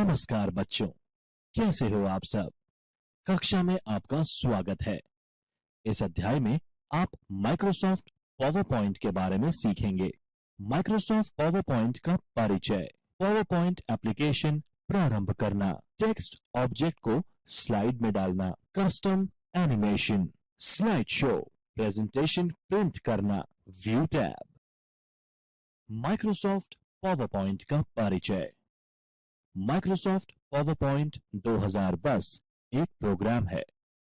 नमस्कार बच्चों, कैसे हो आप सब। कक्षा में आपका स्वागत है। इस अध्याय में आप माइक्रोसॉफ्ट पावर पॉइंट के बारे में सीखेंगे। माइक्रोसॉफ्ट पावर पॉइंट का परिचय, पावर पॉइंट एप्लीकेशन प्रारंभ करना, टेक्स्ट ऑब्जेक्ट को स्लाइड में डालना, custom animation, slide show, presentation print करना, view tab. Microsoft PowerPoint का परिचय। माइक्रोसॉफ्ट पावर पॉइंट 2010 एक प्रोग्राम है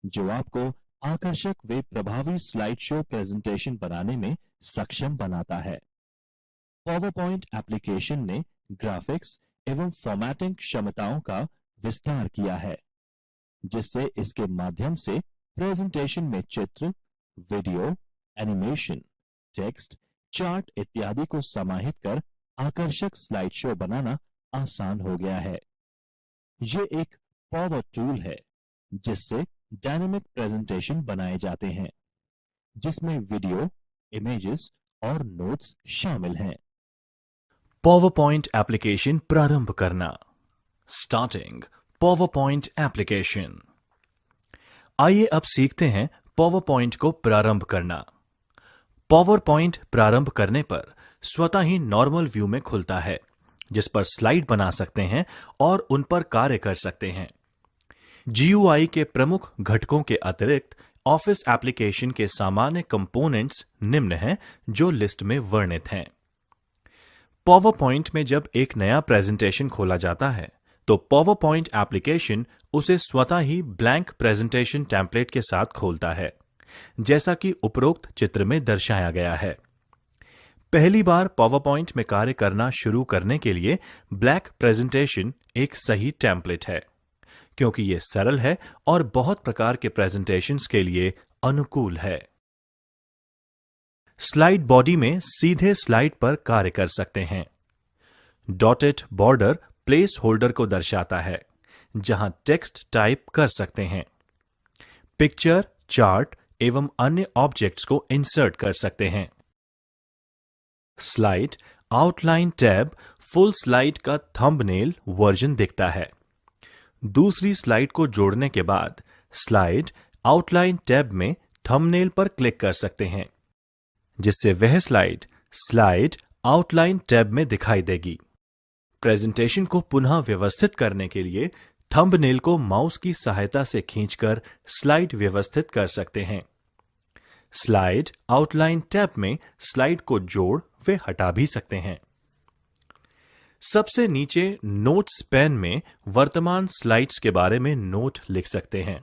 जो आपको आकर्षक व प्रभावी स्लाइड शो प्रेजेंटेशन बनाने में सक्षम बनाता है। पावर पॉइंट एप्लीकेशन ने ग्राफिक्स एवं फॉर्मेटिंग क्षमताओं का विस्तार किया है, जिससे इसके माध्यम से प्रेजेंटेशन में चित्र, वीडियो, एनिमेशन, टेक्स्ट, चार्ट इत्यादि को समाहित कर आकर्षक स्लाइड शो बनाना आसान हो गया है। ये एक पावर टूल है जिससे डायनामिक प्रेजेंटेशन बनाए जाते हैं, जिसमें वीडियो, इमेजेस और नोट्स शामिल हैं। पावर पॉइंट एप्लीकेशन प्रारंभ करना। Starting power point application. आइए अब सीखते हैं पावर पॉइंट को प्रारंभ करना। पावर पॉइंट प्रारंभ करने पर स्वतः ही नॉर्मल व्यू में खुलता है, जिस पर स्लाइड बना सकते हैं और उन पर कार्य कर सकते हैं। GUI के प्रमुख घटकों के अतिरिक्त ऑफिस एप्लीकेशन के सामान्य कंपोनेंट्स निम्न हैं जो लिस्ट में वर्णित हैं। पावर पॉइंट में जब एक नया प्रेजेंटेशन खोला जाता है तो पावर पॉइंट एप्लीकेशन उसे स्वतः ही ब्लैंक प्रेजेंटेशन टेम्पलेट के साथ खोलता है, जैसा कि उपरोक्त चित्र में दर्शाया गया है। पहली बार पावर पॉइंट में कार्य करना शुरू करने के लिए ब्लैक प्रेजेंटेशन एक सही टेम्पलेट है, क्योंकि यह सरल है और बहुत प्रकार के प्रेजेंटेशंस के लिए अनुकूल है। स्लाइड बॉडी में सीधे स्लाइड पर कार्य कर सकते हैं। डॉटेड बॉर्डर प्लेस होल्डर को दर्शाता है, जहां टेक्स्ट टाइप कर सकते हैं। पिक्चर, चार्ट एवं अन्य ऑब्जेक्ट्स को इंसर्ट कर सकते हैं। Slide outline tab full slide का थंबनेल वर्जन दिखता है। दूसरी स्लाइड को जोड़ने के बाद स्लाइड आउटलाइन टैब में थंबनेल पर क्लिक कर सकते हैं, जिससे वह स्लाइड आउटलाइन टैब में दिखाई देगी। प्रेजेंटेशन को पुनः व्यवस्थित करने के लिए थंबनेल को माउस की सहायता से खींचकर स्लाइड व्यवस्थित कर सकते हैं। स्लाइड आउटलाइन टैब में स्लाइड को जोड़ वे हटा भी सकते हैं। सबसे नीचे नोट्स पैन में वर्तमान स्लाइड्स के बारे में नोट लिख सकते हैं।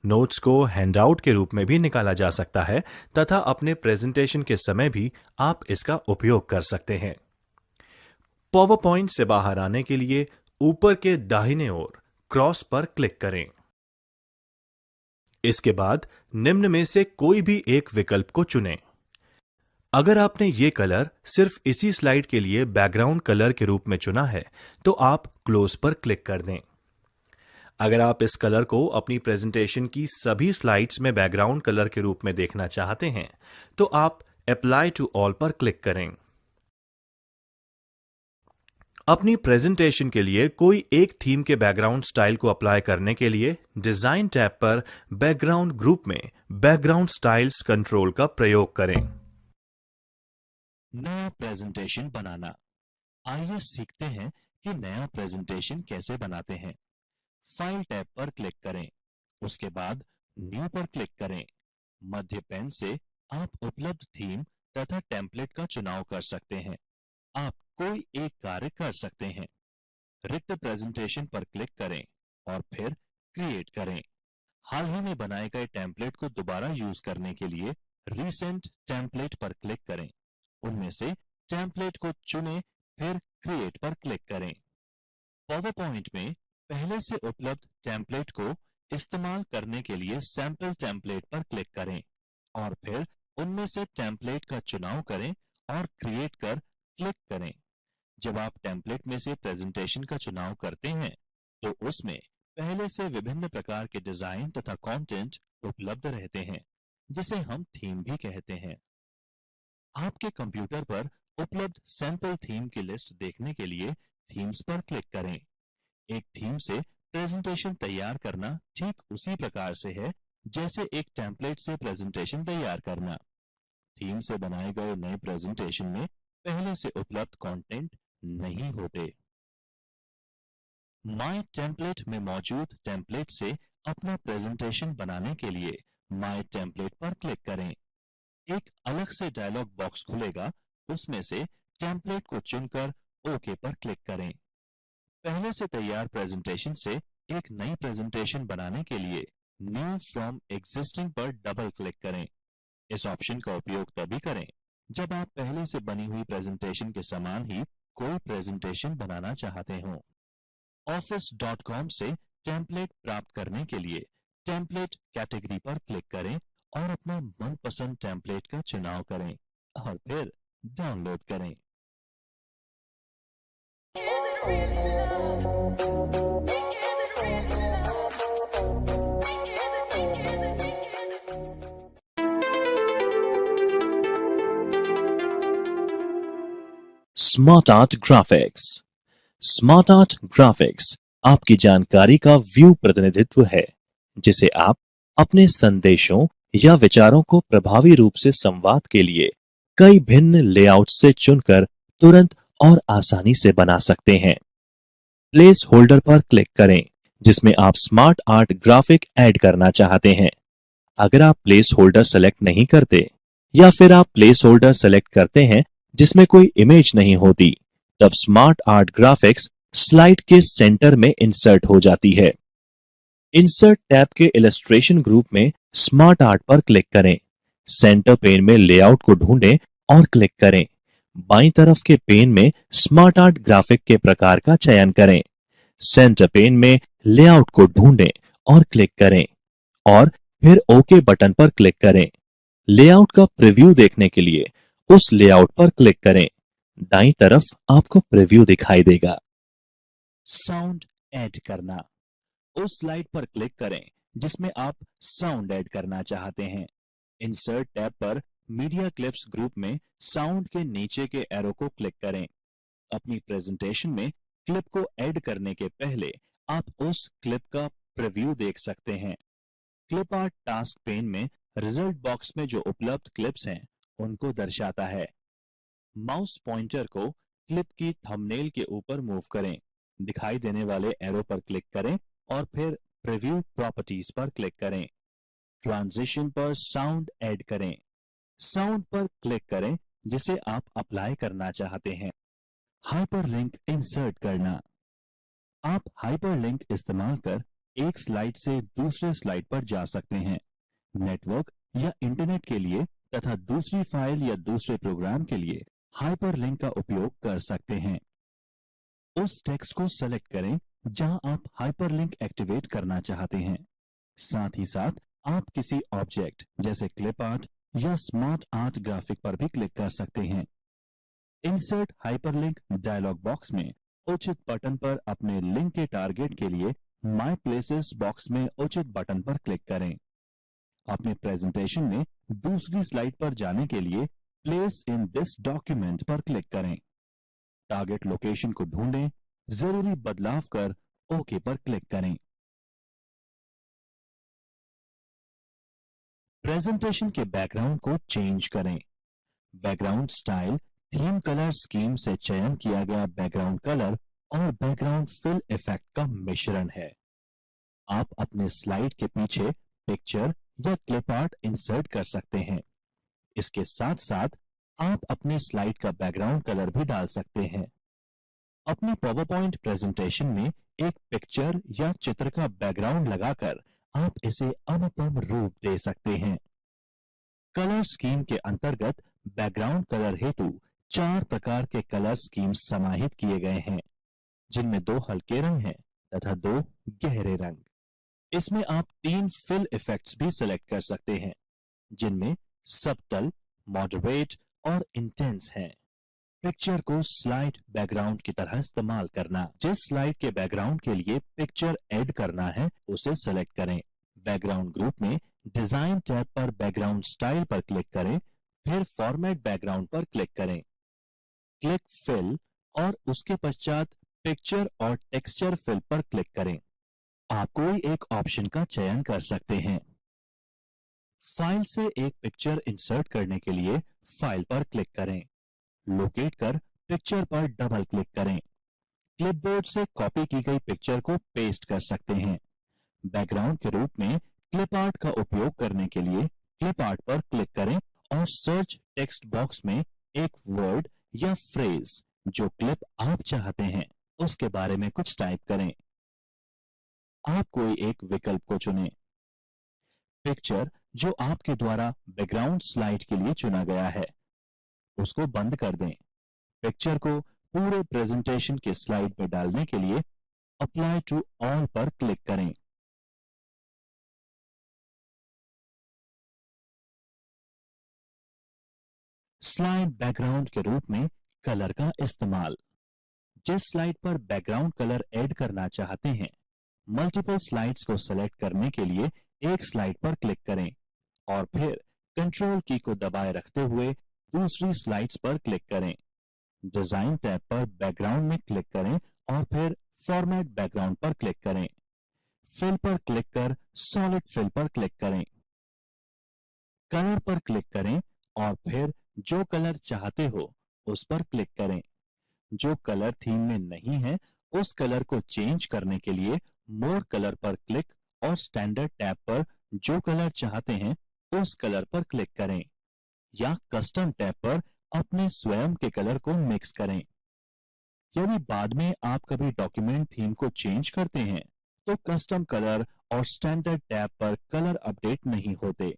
नोट्स को हैंडआउट के रूप में भी निकाला जा सकता है तथा अपने प्रेजेंटेशन के समय भी आप इसका उपयोग कर सकते हैं। पावर पॉइंट से बाहर आने के लिए ऊपर के दाहिने ओर क्रॉस पर क्लिक करें। इसके बाद निम्न में से कोई भी एक विकल्प को चुनें। अगर आपने ये कलर सिर्फ इसी स्लाइड के लिए बैकग्राउंड कलर के रूप में चुना है तो आप क्लोज पर क्लिक कर दें। अगर आप इस कलर को अपनी प्रेजेंटेशन की सभी स्लाइड्स में बैकग्राउंड कलर के रूप में देखना चाहते हैं तो आप अप्लाई टू ऑल पर क्लिक करें। अपनी प्रेजेंटेशन के लिए कोई एक थीम के बैकग्राउंड स्टाइल को अप्लाई करने के लिए डिजाइन टैब पर बैकग्राउंड ग्रुप में बैकग्राउंड स्टाइल्स कंट्रोल का प्रयोग करें। नया प्रेजेंटेशन बनाना। आइए सीखते हैं कि नया प्रेजेंटेशन कैसे बनाते हैं। फाइल टैब पर क्लिक करें, उसके बाद न्यू पर क्लिक करें। मध्य पैन से आप उपलब्ध थीम तथा टेम्पलेट का चुनाव कर सकते हैं। आप कोई एक कार्य कर सकते हैं। रिक्त प्रेजेंटेशन पर क्लिक करें और फिर क्रिएट करें। हाल ही में बनाए गए टेम्पलेट को दोबारा यूज करने के लिए रीसेंट टेम्पलेट पर क्लिक करें। उनमें से टेम्पलेट को चुनें, फिर क्रिएट पर क्लिक करें। पावर पॉइंट में पहले से उपलब्ध टेम्पलेट को इस्तेमाल करने के लिए सैंपल टेम्पलेट पर क्लिक करें और फिर उनमें से टेम्पलेट का चुनाव करें और क्रिएट कर क्लिक करें। जब आप टेम्पलेट में से प्रेजेंटेशन का चुनाव करते हैं तो उसमें पहले से विभिन्न प्रकार के डिजाइन तथा कंटेंट उपलब्ध रहते हैं, जिसे हम थीम भी कहते हैं। आपके कंप्यूटर पर उपलब्ध सैंपल थीम की लिस्ट देखने के लिए थीम्स पर क्लिक करें। एक थीम से प्रेजेंटेशन तैयार करना ठीक उसी प्रकार से है जैसे एक टेम्पलेट से प्रेजेंटेशन तैयार करना। थीम से बनाए गए नए प्रेजेंटेशन में पहले से उपलब्ध कंटेंट नहीं होते। माय टेम्पलेट में मौजूद टेम्पलेट से अपना प्रेजेंटेशन बनाने के लिए माय टेम्पलेट पर क्लिक करें। एक अलग से डायलॉग बॉक्स खुलेगा, उसमें से टेम्पलेट को चुनकर ओके पर क्लिक करें। पहले से तैयार प्रेजेंटेशन से एक नई प्रेजेंटेशन बनाने के लिए न्यू फ्रॉम एग्जिस्टिंग पर डबल क्लिक करें। इस ऑप्शन का उपयोग तभी करें जब आप पहले से बनी हुई प्रेजेंटेशन के समान ही कोई प्रेजेंटेशन बनाना चाहते हो। office.com से टेम्पलेट प्राप्त करने के लिए टेम्पलेट कैटेगरी पर क्लिक करें और अपना मनपसंद टेम्पलेट का चुनाव करें और फिर डाउनलोड करें। Smart art graphics. Smart art graphics आपकी जानकारी का व्यू प्रतिनिधित्व है, जिसे आप अपने संदेशों या विचारों को प्रभावी रूप से संवाद के लिए कई भिन्न लेआउट से चुनकर तुरंत और आसानी से बना सकते हैं। प्लेस होल्डर पर क्लिक करें जिसमें आप स्मार्ट आर्ट ग्राफिक ऐड करना चाहते हैं। अगर आप प्लेस होल्डर सेलेक्ट नहीं करते या फिर आप प्लेस होल्डर सेलेक्ट करते हैं जिसमें कोई इमेज नहीं होती, तब स्मार्ट आर्ट ग्राफिक्स स्लाइड के सेंटर में इंसर्ट हो जाती है। इंसर्ट टैब के इलस्ट्रेशन ग्रुप में स्मार्ट आर्ट पर क्लिक करें। सेंटर पेन में लेआउट को ढूंढें और क्लिक करें। बाईं तरफ के पेन में स्मार्ट आर्ट ग्राफिक के प्रकार का चयन करें। सेंटर पेन में लेआउट को ढूंढें और क्लिक करें और फिर ओके बटन पर क्लिक करें। लेआउट का प्रीव्यू देखने के लिए उस लेआउट पर क्लिक करें। दाईं तरफ आपको प्रीव्यू दिखाई देगा। साउंड ऐड करना। उस स्लाइड पर क्लिक करें जिसमें आप साउंड ऐड करना चाहते हैं। इंसर्ट टैब पर मीडिया क्लिप्स ग्रुप में साउंड के नीचे के एरो को क्लिक करें। अपनी प्रेजेंटेशन में क्लिप को ऐड करने के पहले आप उस क्लिप का प्रीव्यू देख सकते हैं। क्लिप आर्ट टास्क पेन में रिजल्ट बॉक्स में जो उपलब्ध क्लिप्स हैं उनको दर्शाता है। माउस पॉइंटर को क्लिप की थंबनेल के ऊपर मूव करें। दिखाई देने वाले एरो पर क्लिक करें और फिर प्रीव्यू प्रॉपर्टीज पर क्लिक करें। ट्रांजिशन पर साउंड ऐड करें। साउंड पर क्लिक करें जिसे आप अप्लाई करना चाहते हैं। हाइपरलिंक इंसर्ट करना। आप हाइपरलिंक इस्तेमाल कर एक स्लाइड से दूसरे स्लाइड पर जा सकते हैं। नेटवर्क या इंटरनेट के लिए तथा दूसरी फाइल या दूसरे प्रोग्राम के लिए हाइपरलिंक का उपयोग कर सकते हैं। उस टेक्स्ट को सेलेक्ट करें जहां आप हाइपरलिंक एक्टिवेट करना चाहते हैं। साथ ही साथ आप किसी ऑब्जेक्ट जैसे क्लिप आर्ट या स्मार्ट आर्ट ग्राफिक पर भी क्लिक कर सकते हैं। इंसर्ट हाइपरलिंक डायलॉग बॉक्स में उचित बटन पर अपने लिंक के टारगेट के लिए माय प्लेसेस बॉक्स में उचित बटन पर क्लिक करें। अपने प्रेजेंटेशन में दूसरी स्लाइड पर जाने के लिए प्लेस इन दिस डॉक्यूमेंट पर क्लिक करें। टारगेट लोकेशन को ढूंढें, जरूरी बदलाव कर ओके पर क्लिक करें। प्रेजेंटेशन के बैकग्राउंड को चेंज करें। Background style theme colour scheme से चयन किया गया बैकग्राउंड कलर और बैकग्राउंड फिल इफेक्ट का मिश्रण है। आप अपने स्लाइड के पीछे पिक्चर या क्लिप आर्ट इंसर्ट कर सकते हैं। इसके साथ साथ आप अपने स्लाइड का बैकग्राउंड कलर भी डाल सकते हैं। अपनी पावरपॉइंट प्रेजेंटेशन में एक पिक्चर या चित्र का बैकग्राउंड लगाकर आप इसे अनुपम रूप दे सकते हैं। कलर स्कीम के अंतर्गत बैकग्राउंड कलर हेतु 4 प्रकार के कलर स्कीम समाहित किए गए हैं, जिनमें 2 हल्के रंग हैं तथा 2 गहरे रंग। इसमें आप 3 फिल इफेक्ट्स भी सिलेक्ट कर सकते हैं, जिनमें सबटल, मॉडरेट और इंटेंस हैं। पिक्चर को स्लाइड बैकग्राउंड की तरह इस्तेमाल करना। जिस स्लाइड के बैकग्राउंड के लिए पिक्चर ऐड करना है उसे सेलेक्ट करें। बैकग्राउंड ग्रुप में डिजाइन टैब पर बैकग्राउंड स्टाइल पर क्लिक करें, फिर फॉर्मेट बैकग्राउंड पर क्लिक करें। क्लिक फिल और उसके पश्चात पिक्चर और टेक्सचर फिल पर क्लिक करें। आप कोई एक ऑप्शन का चयन कर सकते हैं। फाइल से एक पिक्चर इंसर्ट करने के लिए फाइल पर क्लिक करें। लोकेट कर पिक्चर पर डबल क्लिक करें। क्लिपबोर्ड से कॉपी की गई पिक्चर को पेस्ट कर सकते हैं। बैकग्राउंड के रूप में क्लिप आर्ट का उपयोग करने के लिए क्लिप आर्ट पर क्लिक करें और सर्च टेक्स्ट बॉक्स में एक वर्ड या फ्रेज जो क्लिप आप चाहते हैं उसके बारे में कुछ टाइप करें। आप कोई एक विकल्प को चुनें। पिक्चर जो आपके द्वारा बैकग्राउंड स्लाइड के लिए चुना गया है उसको बंद कर दें। पिक्चर को पूरे प्रेजेंटेशन के स्लाइड में डालने के लिए अप्लाई टू ऑल पर क्लिक करें। स्लाइड बैकग्राउंड के रूप में कलर का इस्तेमाल। जिस स्लाइड पर बैकग्राउंड कलर ऐड करना चाहते हैं मल्टीपल स्लाइड्स को सेलेक्ट करने के लिए एक स्लाइड पर क्लिक करें और फिर कंट्रोल की को दबाए रखते हुए दूसरी स्लाइड्स पर क्लिक करें। डिजाइन टैब पर बैकग्राउंड में क्लिक करें और फिर फॉर्मेट बैकग्राउंड पर क्लिक करें। फिल पर क्लिक कर सॉलिड फिल पर क्लिक करें। कलर पर क्लिक करें और फिर जो कलर चाहते हो उस पर क्लिक करें। जो कलर थीम में नहीं है उस कलर को चेंज करने के लिए मोर कलर पर क्लिक और स्टैंडर्ड टैब पर जो कलर चाहते हैं उस कलर पर क्लिक करें या कस्टम टैब पर अपने स्वयं के कलर को मिक्स करें। यदि बाद में आप कभी डॉक्यूमेंट थीम को चेंज करते हैं तो कस्टम कलर और स्टैंडर्ड टैब पर कलर अपडेट नहीं होते।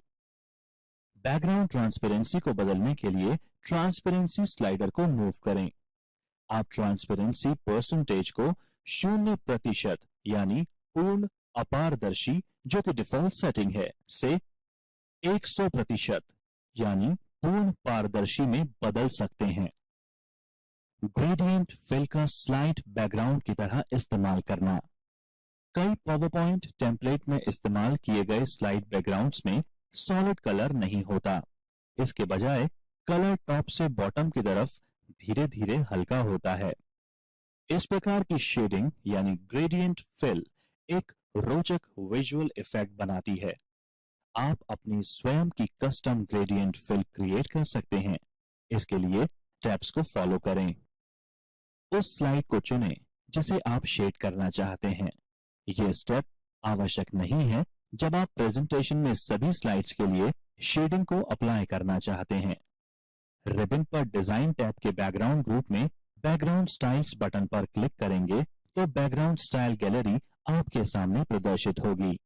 बैकग्राउंड ट्रांसपेरेंसी को बदलने के लिए ट्रांसपेरेंसी स्लाइडर को मूव करें। आप ट्रांसपेरेंसी परसेंटेज को 0% यानी पूर्ण अपारदर्शी जो कि डिफॉल्ट सेटिंग है से 100% यानी पूर्ण पारदर्शी में बदल सकते हैं। ग्रेडियंट फिल का स्लाइड बैकग्राउंड की तरह इस्तेमाल करना। कई पावरपॉइंट टेम्पलेट में इस्तेमाल किए गए स्लाइड बैकग्राउंड्स में सॉलिड कलर नहीं होता। इसके बजाय कलर टॉप से बॉटम की तरफ धीरे धीरे हल्का होता है। इस प्रकार की शेडिंग यानी ग्रेडियंट फिल एक रोचक विजुअल इफेक्ट बनाती है। आप अपनी स्वयं की कस्टम ग्रेडियंट फिल क्रिएट कर सकते हैं। इसके लिए स्टेप्स को फॉलो करें। उस स्लाइड को चुनें जिसे आप शेड करना चाहते हैं। यह स्टेप आवश्यक नहीं है जब आप प्रेजेंटेशन में सभी स्लाइड्स के लिए शेडिंग को अप्लाई करना चाहते हैं। रिबन पर डिजाइन टैब के बैकग्राउंड ग्रुप में बैकग्राउंड स्टाइल्स बटन पर क्लिक करेंगे तो बैकग्राउंड स्टाइल गैलरी आपके सामने प्रदर्शित होगी।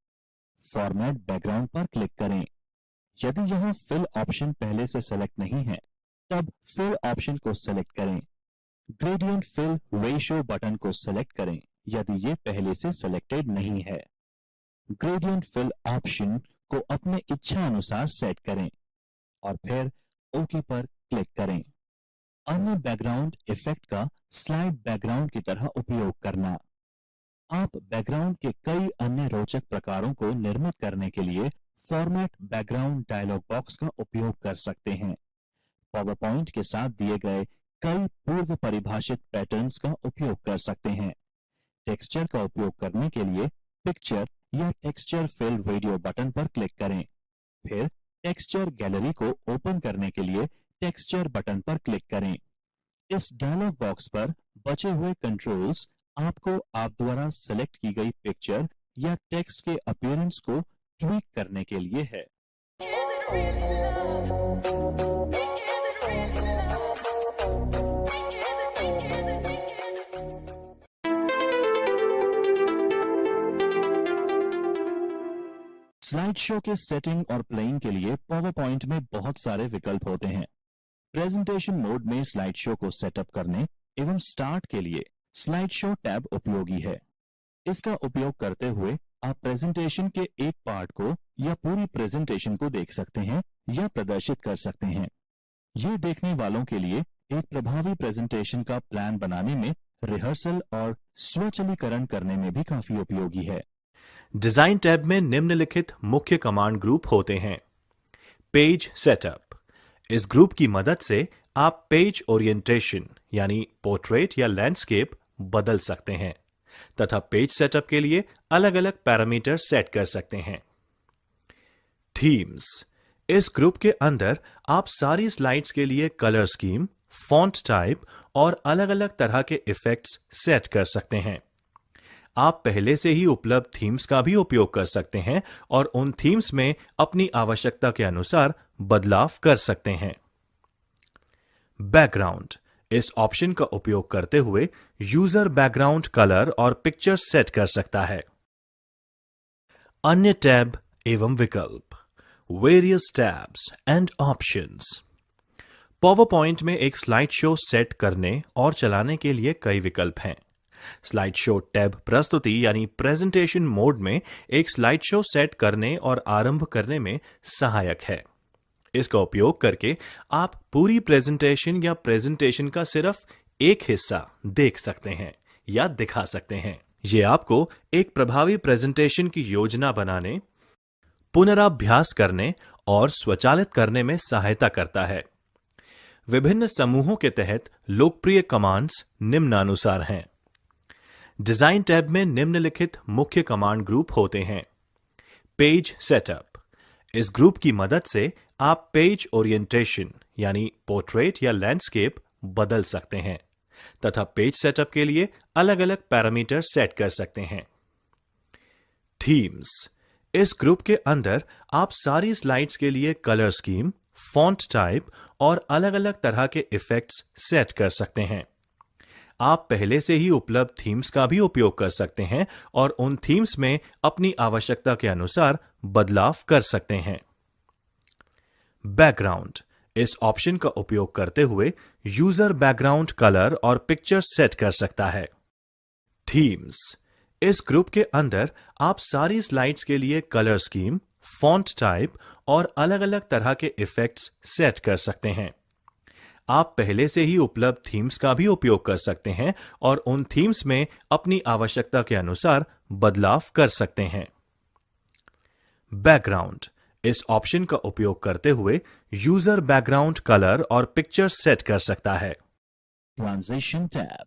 फॉर्मेट बैकग्राउंड पर क्लिक करें। यदि यहां फिल ऑप्शन पहले से सेलेक्ट नहीं है तब फिल ऑप्शन को सेलेक्ट करें। ग्रेडियंट फिल रेशियो बटन को सेलेक्ट करें यदि ये पहले से सेलेक्टेड नहीं है। ग्रेडियंट फिल ऑप्शन को अपने इच्छा अनुसार सेट करें और फिर ओके पर क्लिक करें। अन्य बैकग्राउंड इफेक्ट का स्लाइड बैकग्राउंड की तरह उपयोग करना। आप बैकग्राउंड के कई अन्य रोचक प्रकारों को निर्मित करने के लिए फॉर्मेट बैकग्राउंड डायलॉग बॉक्स का उपयोग कर सकते हैं। पावरपॉइंट के साथ दिए गए कई पूर्व परिभाषित पैटर्न्स का उपयोग कर सकते हैं। टेक्सचर का उपयोग करने के लिए पिक्चर या टेक्सचर फिल रेडियो बटन पर क्लिक करें। फिर टेक्सचर गैलरी को ओपन करने के लिए टेक्सचर बटन पर क्लिक करें। इस डायलॉग बॉक्स पर बचे हुए कंट्रोल्स आपको आप द्वारा सेलेक्ट की गई पिक्चर या टेक्स्ट के अपीयरेंस को ट्वीक करने के लिए है। स्लाइड शो के सेटिंग और प्लेइंग के लिए पावर पॉइंट में बहुत सारे विकल्प होते हैं। प्रेजेंटेशन मोड में स्लाइड शो को सेटअप करने एवं स्टार्ट के लिए स्लाइड शो टैब उपयोगी है। इसका उपयोग करते हुए आप प्रेजेंटेशन के एक पार्ट को या पूरी प्रेजेंटेशन को देख सकते हैं या प्रदर्शित कर सकते हैं। ये देखने वालों के लिए एक प्रभावी प्रेजेंटेशन का प्लान बनाने में, रिहर्सल और स्वचलीकरण करने में भी काफी उपयोगी है। डिजाइन टैब में निम्नलिखित मुख्य कमांड ग्रुप होते हैं। Page setup. इस ग्रुप की मदद से आप पेज ओरिएंटेशन यानी पोर्ट्रेट या लैंडस्केप बदल सकते हैं तथा पेज सेटअप के लिए अलग अलग पैरामीटर सेट कर सकते हैं। थीम्स, इस ग्रुप के अंदर आप सारी स्लाइड्स के लिए कलर स्कीम, फॉन्ट टाइप और अलग अलग तरह के इफेक्ट्स सेट कर सकते हैं। आप पहले से ही उपलब्ध थीम्स का भी उपयोग कर सकते हैं और उन थीम्स में अपनी आवश्यकता के अनुसार बदलाव कर सकते हैं। बैकग्राउंड, इस ऑप्शन का उपयोग करते हुए यूजर बैकग्राउंड कलर और पिक्चर सेट कर सकता है। अन्य टैब एवं विकल्प, various tabs and options. Power point में एक स्लाइड शो सेट करने और चलाने के लिए कई विकल्प हैं। स्लाइड शो टैब प्रस्तुति यानी प्रेजेंटेशन मोड में एक स्लाइड शो सेट करने और आरंभ करने में सहायक है। इसका उपयोग करके आप पूरी प्रेजेंटेशन या प्रेजेंटेशन का सिर्फ एक हिस्सा देख सकते हैं या दिखा सकते हैं। यह आपको एक प्रभावी प्रेजेंटेशन की योजना बनाने, पुनराभ्यास करने और स्वचालित करने में सहायता करता है। विभिन्न समूहों के तहत लोकप्रिय कमांड्स निम्नानुसार हैं। डिजाइन टैब में निम्नलिखित मुख्य कमांड ग्रुप होते हैं। पेज सेटअप, इस ग्रुप की मदद से आप पेज ओरिएंटेशन यानी पोर्ट्रेट या लैंडस्केप बदल सकते हैं तथा पेज सेटअप के लिए अलग अलग पैरामीटर सेट कर सकते हैं। थीम्स, इस ग्रुप के अंदर आप सारी स्लाइड्स के लिए कलर स्कीम, फॉन्ट टाइप और अलग अलग तरह के इफेक्ट्स सेट कर सकते हैं। आप पहले से ही उपलब्ध थीम्स का भी उपयोग कर सकते हैं और उन थीम्स में अपनी आवश्यकता के अनुसार बदलाव कर सकते हैं। बैकग्राउंड, इस ऑप्शन का उपयोग करते हुए यूजर बैकग्राउंड कलर और पिक्चर सेट कर सकता है। थीम्स, इस ग्रुप के अंदर आप सारी स्लाइड्स के लिए कलर स्कीम, फॉन्ट टाइप और अलग अलग तरह के इफेक्ट्स सेट कर सकते हैं। आप पहले से ही उपलब्ध थीम्स का भी उपयोग कर सकते हैं और उन थीम्स में अपनी आवश्यकता के अनुसार बदलाव कर सकते हैं। बैकग्राउंड, इस ऑप्शन का उपयोग करते हुए यूजर बैकग्राउंड कलर और पिक्चर सेट कर सकता है। ट्रांजिशन टैब,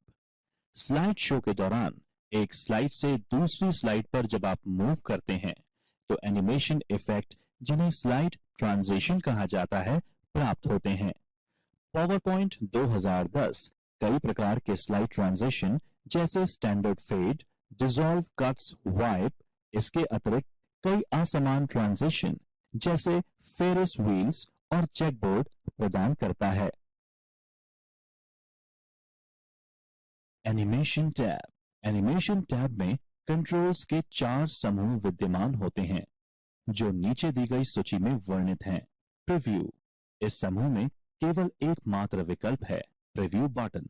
स्लाइड शो के दौरान एक स्लाइड से दूसरी स्लाइड पर जब आप मूव करते हैं तो एनिमेशन इफेक्ट, जिन्हें स्लाइड ट्रांजिशन कहा जाता है, प्राप्त होते हैं। पावरपॉइंट 2010 कई प्रकार के स्लाइड ट्रांजिशन जैसे standard fade, dissolve, cuts, wipe, इसके अतिरिक्त कई असमान ट्रांजिशन जैसे फेरिस व्हील्स और चेकबोर्ड प्रदान करता है। एनिमेशन टैब, एनिमेशन टैब में कंट्रोल्स के 4 समूह विद्यमान होते हैं जो नीचे दी गई सूची में वर्णित हैं। प्रीव्यू, इस समूह में केवल एकमात्र विकल्प है, प्रीव्यू बटन।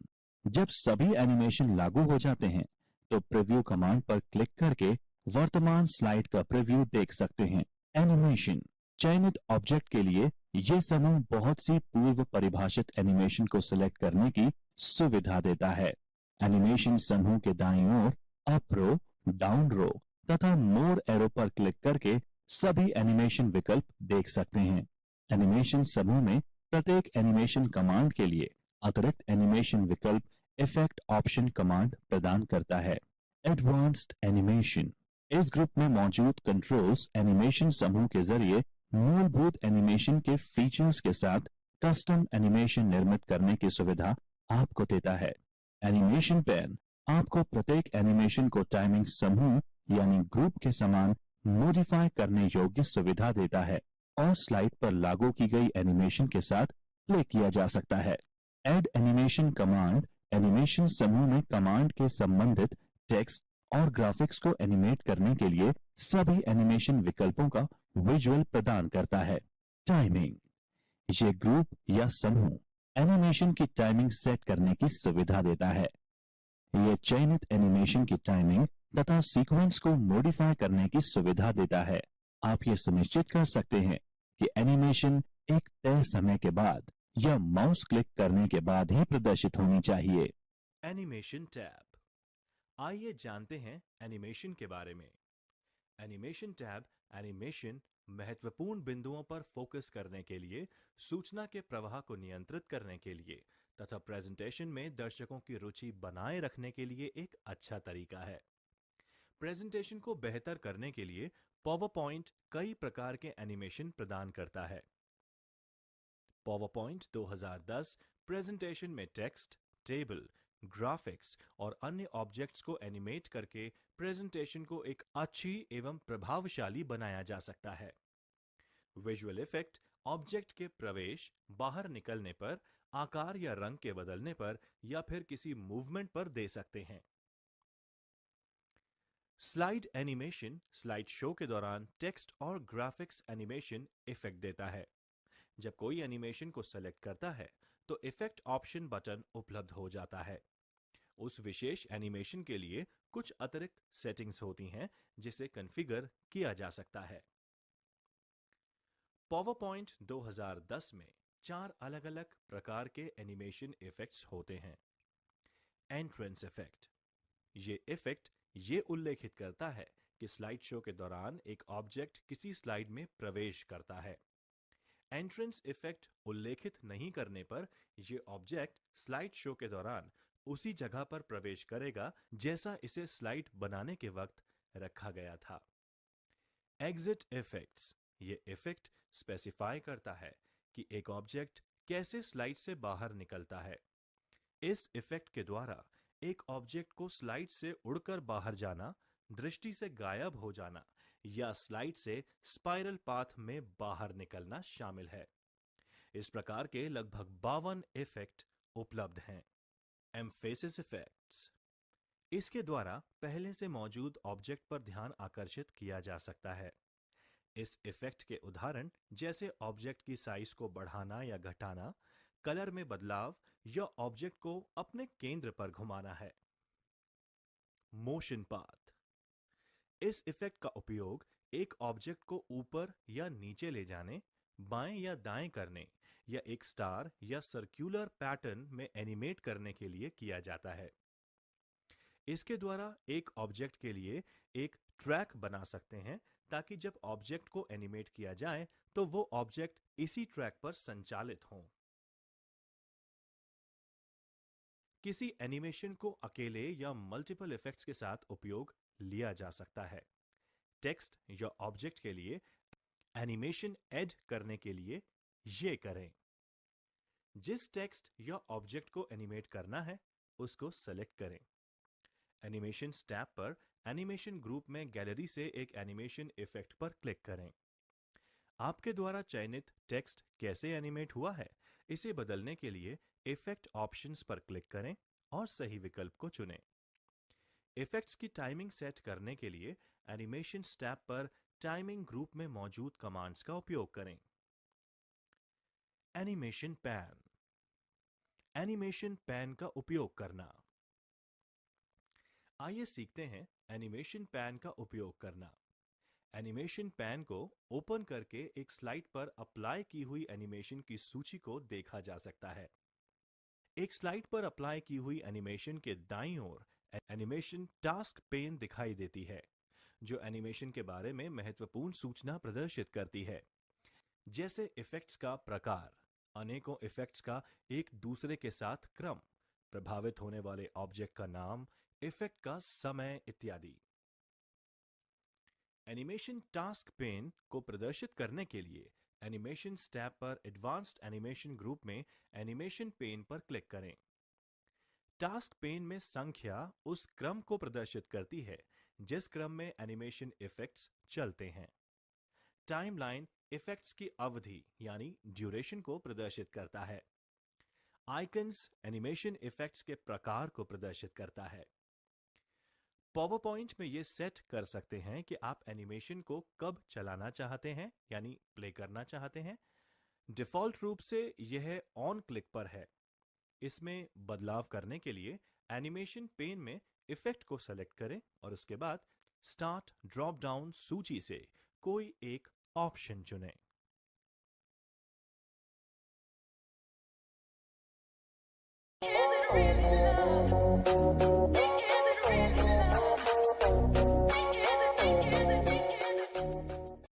जब सभी एनिमेशन लागू हो जाते हैं तो प्रीव्यू कमांड पर क्लिक करके वर्तमान स्लाइड का प्रीव्यू देख सकते हैं। एनिमेशन, चयनित ऑब्जेक्ट के लिए यह समूह बहुत सी पूर्व परिभाषित एनिमेशन को सिलेक्ट करने की सुविधा देता है। एनिमेशन समूह के दाईं ओर अप रो, डाउन रो तथा मोर एरो पर क्लिक करके सभी एनिमेशन विकल्प देख सकते हैं। एनिमेशन समूह में प्रत्येक एनिमेशन कमांड के लिए अतिरिक्त एनिमेशन विकल्प इफेक्ट ऑप्शन कमांड प्रदान करता है। एडवांस्ड एनिमेशन, इस ग्रुप में मौजूद कंट्रोल्स एनिमेशन समूह के जरिए मूलभूत एनिमेशन के फीचर्स के साथ कस्टम एनिमेशन निर्मित करने की सुविधा आपको देता है। एनिमेशन पैन आपको प्रत्येक एनिमेशन को टाइमिंग समूह यानी ग्रुप के समान मॉडिफाई करने योग्य सुविधा देता है और स्लाइड पर लागू की गई एनिमेशन के साथ प्ले किया जा सकता है। एड एनिमेशन कमांड एनिमेशन समूह में कमांड के संबंधित टेक्स्ट और ग्राफिक्स को एनिमेट करने के लिए सभी एनिमेशन विकल्पों का विजुअल प्रदान करता है। टाइमिंग, ये ग्रुप या समूह एनिमेशन की टाइमिंग सेट करने की सुविधा देता है। यह चयनित एनिमेशन की टाइमिंग तथा सीक्वेंस को मॉडिफाई करने की सुविधा देता है। आप ये सुनिश्चित कर सकते हैं कि एनिमेशन एक तय समय के बाद या माउस क्लिक करने के बाद ही प्रदर्शित होनी चाहिए। एनिमेशन टैब, आइए जानते हैं एनिमेशन के बारे में। एनिमेशन टैब एनिमेशन महत्वपूर्ण बिंदुओं पर फोकस करने के लिए, सूचना के प्रवाह को नियंत्रित करने के लिए तथा प्रेजेंटेशन में दर्शकों की रुचि बनाए रखने के लिए एक अच्छा तरीका है। प्रेजेंटेशन को बेहतर करने के लिए पावर पॉइंट कई प्रकार के एनिमेशन प्रदान करता है। पावर पॉइंट 2010 प्रेजेंटेशन में टेक्स्ट, टेबल, ग्राफिक्स और अन्य ऑब्जेक्ट्स को एनिमेट करके प्रेजेंटेशन को एक अच्छी एवं प्रभावशाली बनाया जा सकता है। विजुअल इफेक्ट ऑब्जेक्ट के प्रवेश, बाहर निकलने पर, आकार या रंग के बदलने पर या फिर किसी मूवमेंट पर दे सकते हैं। स्लाइड एनिमेशन स्लाइड शो के दौरान टेक्स्ट और ग्राफिक्स एनिमेशन इफेक्ट देता है। जब कोई एनिमेशन को सेलेक्ट करता है तो इफेक्ट ऑप्शन बटन उपलब्ध हो जाता है। उस विशेष एनिमेशन के लिए कुछ अतिरिक्त सेटिंग्स होती हैं जिसे कॉन्फ़िगर किया जा सकता है। पावर पॉइंट 2010 में 4 अलग-अलग प्रकार के एनिमेशन इफेक्ट्स होते हैं। एंट्रेंस इफेक्ट, ये इफेक्ट ये उल्लेखित करता है कि स्लाइड शो के दौरान एक ऑब्जेक्ट किसी स्लाइड में प्रवेश करता है। एंट्रेंस इफेक्ट उल्लेखित नहीं करने पर यह ऑब्जेक्ट स्लाइड शो के दौरान उसी जगह पर प्रवेश करेगा जैसा इसे स्लाइड बनाने के वक्त रखा गया था। एग्जिट इफेक्ट्स, ये इफेक्ट स्पेसिफाई करता है कि एक ऑब्जेक्ट कैसे स्लाइड से बाहर निकलता है। इस इफेक्ट के द्वारा एक ऑब्जेक्ट को स्लाइड से उड़कर बाहर जाना, दृष्टि से गायब हो जाना या स्लाइड से स्पाइरल पाथ में बाहर निकलना शामिल है। इस प्रकार के लगभग 52 इफेक्ट उपलब्ध हैं। एम्फेसिस इफेक्ट्स, इसके द्वारा पहले से मौजूद ऑब्जेक्ट पर ध्यान आकर्षित किया जा सकता है। इस इफेक्ट के उदाहरण जैसे ऑब्जेक्ट की साइज को बढ़ाना या घटाना, कलर में बदलाव या ऑब्जेक्ट को अपने केंद्र पर घुमाना है। मोशन पाथ, इस इफेक्ट का उपयोग एक ऑब्जेक्ट को ऊपर या नीचे ले जाने, बाएं या दाएं करने या एक स्टार या सर्कुलर पैटर्न में एनिमेट करने के लिए किया जाता है। इसके द्वारा एक ऑब्जेक्ट के लिए एक ट्रैक बना सकते हैं ताकि जब ऑब्जेक्ट को एनिमेट किया जाए तो वो ऑब्जेक्ट इसी ट्रैक पर संचालित हों। किसी एनिमेशन को अकेले या मल्टीपल इफेक्ट्स के साथ उपयोग लिया जा सकता है। टेक्स्ट या ऑब्जेक्ट के लिए एनिमेशन ऐड करने के लिए ये करें। जिस टेक्स्ट या ऑब्जेक्ट को एनिमेट करना है उसको सेलेक्ट करें। एनिमेशन टैब पर एनिमेशन ग्रुप में गैलरी से एक एनिमेशन इफेक्ट पर क्लिक करें। आपके द्वारा चयनित टेक्स्ट कैसे एनिमेट हुआ है इसे बदलने के लिए इफेक्ट ऑप्शंस पर क्लिक करें और सही विकल्प को चुनें। इफेक्ट्स की टाइमिंग सेट करने के लिए एनिमेशन टैब पर टाइमिंग ग्रुप में मौजूद कमांड्स का उपयोग करें। एनिमेशन पैन, एनिमेशन पैन का उपयोग करना। आइए सीखते हैं एनिमेशन पैन का उपयोग करना। एनिमेशन पैन को ओपन करके एक स्लाइड पर अप्लाई की हुई एनिमेशन की सूची को देखा जा सकता है। एक स्लाइड पर अप्लाई की हुई एनिमेशन के दाईं ओर एनिमेशन टास्क पेन दिखाई देती है, जो एनिमेशन के बारे में महत्वपूर्ण सूचना प्रदर्शित करती है, जैसे इफेक्ट्स का प्रकार, अनेकों इफेक्ट्स का एक दूसरे के साथ क्रम, प्रभावित होने वाले ऑब्जेक्ट का नाम, इफेक्ट का समय इत्यादि। एनिमेशन टास्क पेन को प्रदर्शित करने के लिए एनिमेशन टैब पर एडवांस्ड एनिमेशन ग्रुप में एनिमेशन पेन पर क्लिक करें। टास्क पेन में संख्या उस क्रम को प्रदर्शित करती है जिस क्रम में एनिमेशन इफेक्ट्स चलते हैं। टाइमलाइन इफेक्ट्स की अवधि यानी ड्यूरेशन को प्रदर्शित करता है। आइकन्स एनिमेशन इफेक्ट्स के प्रकार को प्रदर्शित करता है। पावर पॉइंट में ये सेट कर सकते हैं कि आप एनिमेशन को कब चलाना चाहते हैं यानी प्ले करना चाहते हैं। डिफॉल्ट रूप से यह ऑन क्लिक पर है। इसमें बदलाव करने के लिए एनिमेशन पेन में इफेक्ट को सेलेक्ट करें और उसके बाद स्टार्ट ड्रॉप डाउन सूची से कोई एक ऑप्शन चुनें। Is it really love?